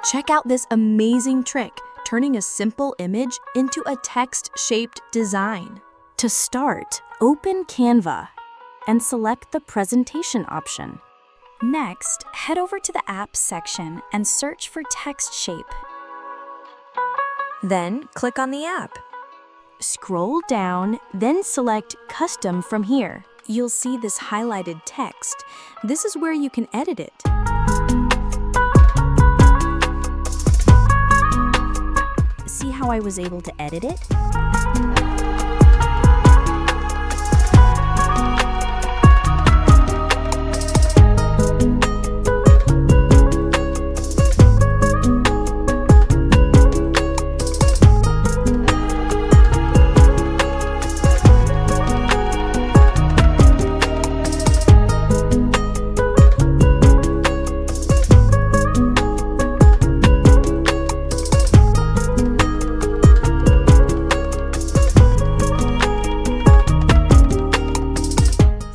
Check out this amazing trick, turning a simple image into a text-shaped design. To start, open Canva and select the presentation option. Next, head over to the Apps section and search for text shape. Then click on the app. Scroll down, then select Custom from here. You'll see this highlighted text. This is where you can edit it. See how I was able to edit it?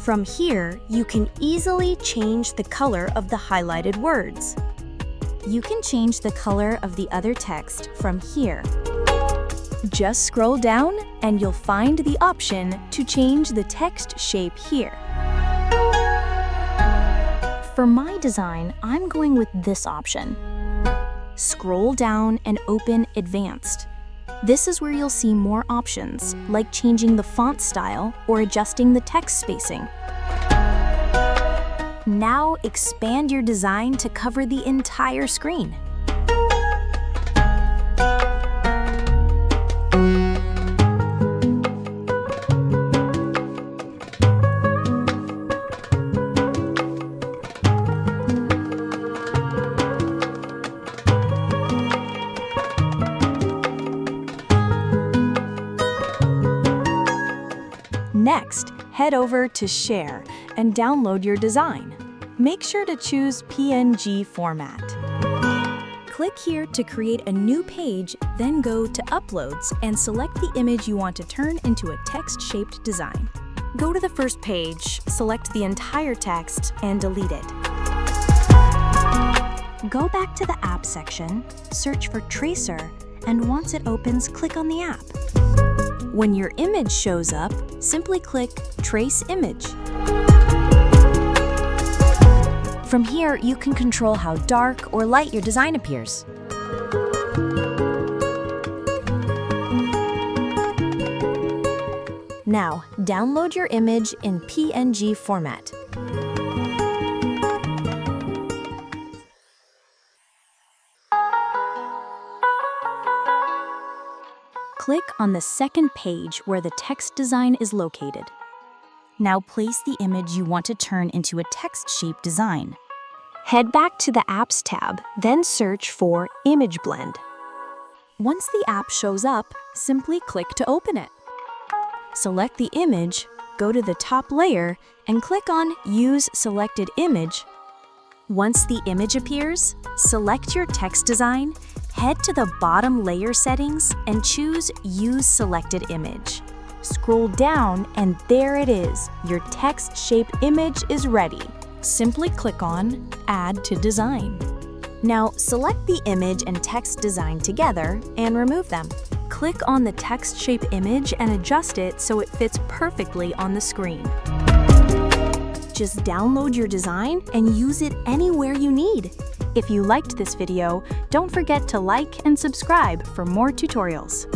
From here, you can easily change the color of the highlighted words. You can change the color of the other text from here. Just scroll down and you'll find the option to change the text shape here. For my design, I'm going with this option. Scroll down and open Advanced. This is where you'll see more options, like changing the font style or adjusting the text spacing. Now expand your design to cover the entire screen. Next, head over to Share and download your design. Make sure to choose PNG format. Click here to create a new page, then go to Uploads and select the image you want to turn into a text-shaped design. Go to the first page, select the entire text, and delete it. Go back to the App section, search for Tracer, and once it opens, click on the app. When your image shows up, simply click Trace Image. From here, you can control how dark or light your design appears. Now, download your image in PNG format. Click on the second page where the text design is located. Now place the image you want to turn into a text-shaped design. Head back to the Apps tab, then search for Image Blend. Once the app shows up, simply click to open it. Select the image, go to the top layer, and click on Use Selected Image. Once the image appears, select your text design, head to the bottom layer settings, and choose Use Selected Image. Scroll down and there it is. Your text-shaped image is ready. Simply click on Add to Design. Now select the image and text design together and remove them. Click on the text-shaped image and adjust it so it fits perfectly on the screen. Just download your design and use it anywhere you need. If you liked this video, don't forget to like and subscribe for more tutorials.